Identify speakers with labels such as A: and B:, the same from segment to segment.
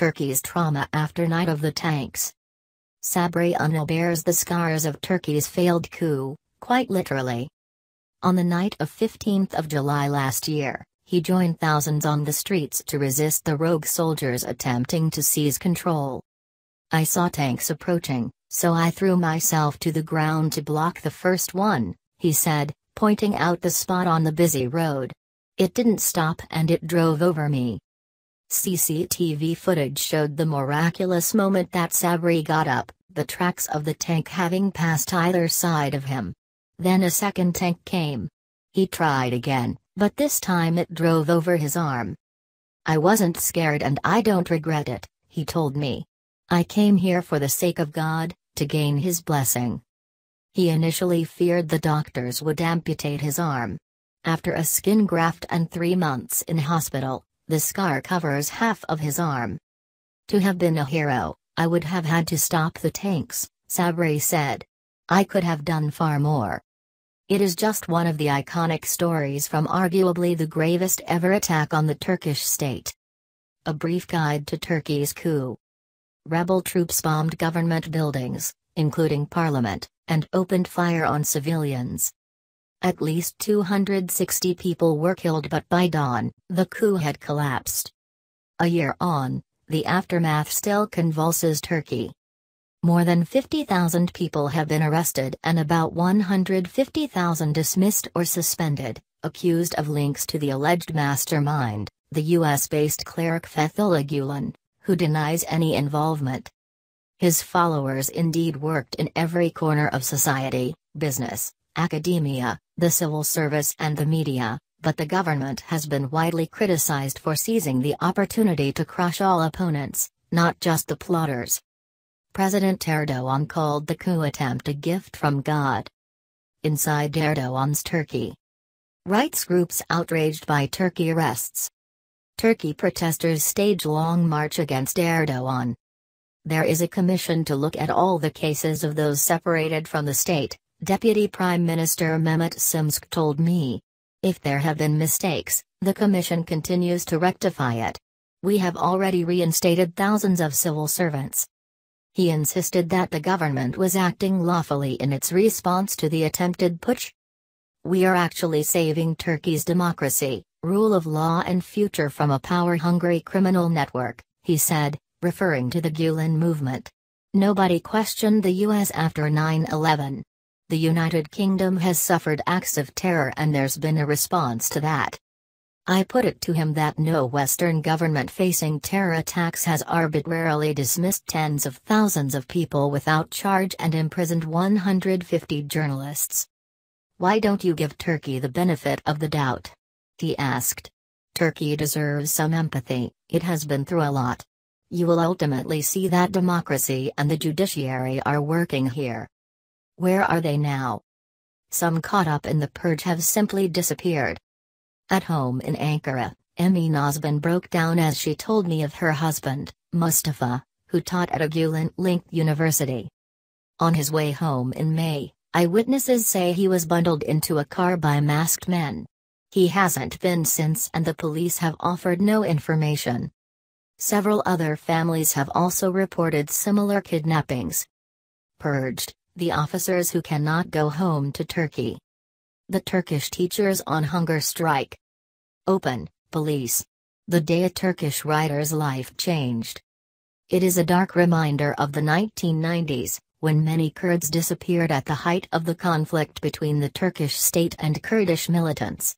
A: Turkey's trauma after night of the tanks. Sabri Unal bears the scars of Turkey's failed coup, quite literally. On the night of 15th of July last year, he joined thousands on the streets to resist the rogue soldiers attempting to seize control. "I saw tanks approaching, so I threw myself to the ground to block the first one," he said, pointing out the spot on the busy road. "It didn't stop and it drove over me." CCTV footage showed the miraculous moment that Sabri got up, the tracks of the tank having passed either side of him. Then a second tank came. He tried again, but this time it drove over his arm. "I wasn't scared and I don't regret it," he told me. "I came here for the sake of God, to gain His blessing." He initially feared the doctors would amputate his arm. After a skin graft and 3 months in hospital, the scar covers half of his arm. "To have been a hero, I would have had to stop the tanks," Sabri said. "I could have done far more." It is just one of the iconic stories from arguably the gravest ever attack on the Turkish state. A brief guide to Turkey's coup. Rebel troops bombed government buildings, including parliament, and opened fire on civilians. At least 260 people were killed, but by dawn, the coup had collapsed. A year on, the aftermath still convulses Turkey. More than 50,000 people have been arrested and about 150,000 dismissed or suspended, accused of links to the alleged mastermind, the US-based cleric Fethullah Gulen, who denies any involvement. His followers indeed worked in every corner of society, business, academia, the civil service and the media, but the government has been widely criticized for seizing the opportunity to crush all opponents, not just the plotters. President Erdogan called the coup attempt a gift from God. Inside Erdogan's Turkey. Rights groups outraged by Turkey arrests. Turkey protesters stage long march against Erdogan. "There is a commission to look at all the cases of those separated from the state," Deputy Prime Minister Mehmet Simsk told me. "If there have been mistakes, the commission continues to rectify it. We have already reinstated thousands of civil servants." He insisted that the government was acting lawfully in its response to the attempted putsch. "We are actually saving Turkey's democracy, rule of law and future from a power-hungry criminal network," he said, referring to the Gulen movement. Nobody questioned the US after 9/11. The United Kingdom has suffered acts of terror and there's been a response to that. I put it to him that no Western government facing terror attacks has arbitrarily dismissed tens of thousands of people without charge and imprisoned 150 journalists. "Why don't you give Turkey the benefit of the doubt?" he asked. "Turkey deserves some empathy, it has been through a lot. You will ultimately see that democracy and the judiciary are working here." Where are they now? Some caught up in the purge have simply disappeared. At home in Ankara, Emin Osman broke down as she told me of her husband, Mustafa, who taught at a Gulen-linked university. On his way home in May, eyewitnesses say he was bundled into a car by masked men. He hasn't been since and the police have offered no information. Several other families have also reported similar kidnappings. Purged, the officers who cannot go home to Turkey. The Turkish teachers on hunger strike. Open, police. The day a Turkish writer's life changed. It is a dark reminder of the 1990s, when many Kurds disappeared at the height of the conflict between the Turkish state and Kurdish militants.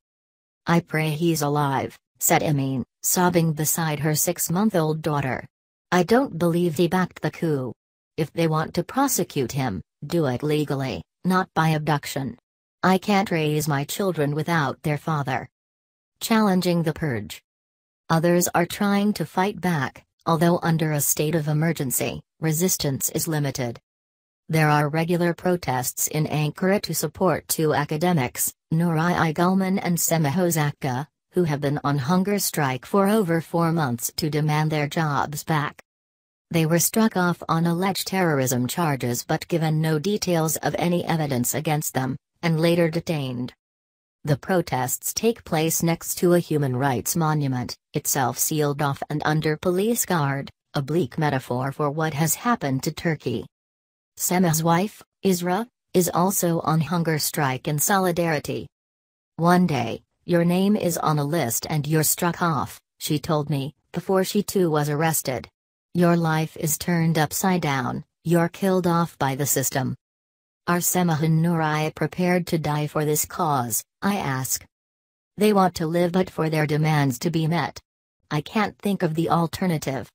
A: "I pray he's alive," said Emin, sobbing beside her 6-month-old daughter. "I don't believe he backed the coup. If they want to prosecute him, do it legally, not by abduction. I can't raise my children without their father." Challenging the purge. Others are trying to fight back, although under a state of emergency, resistance is limited. There are regular protests in Ankara to support 2 academics, Nuray Gülmen and Semih Özakka, who have been on hunger strike for over 4 months to demand their jobs back. They were struck off on alleged terrorism charges but given no details of any evidence against them, and later detained. The protests take place next to a human rights monument, itself sealed off and under police guard, a bleak metaphor for what has happened to Turkey. Semih's wife, Isra, is also on hunger strike in solidarity. "One day, your name is on a list and you're struck off," she told me, before she too was arrested. "Your life is turned upside down, you're killed off by the system." Are Semih and Nurai prepared to die for this cause, I ask. They want to live but for their demands to be met. I can't think of the alternative.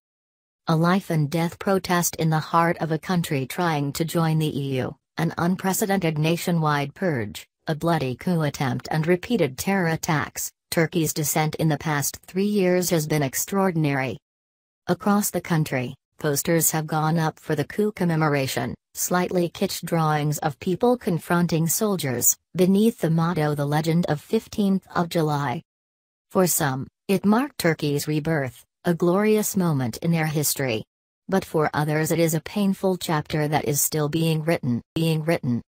A: A life and death protest in the heart of a country trying to join the EU, an unprecedented nationwide purge, a bloody coup attempt and repeated terror attacks. Turkey's descent in the past 3 years has been extraordinary. Across the country, posters have gone up for the coup commemoration, slightly kitsch drawings of people confronting soldiers, beneath the motto "The Legend of 15th of July." For some, it marked Turkey's rebirth, a glorious moment in their history. But for others it is a painful chapter that is still being written.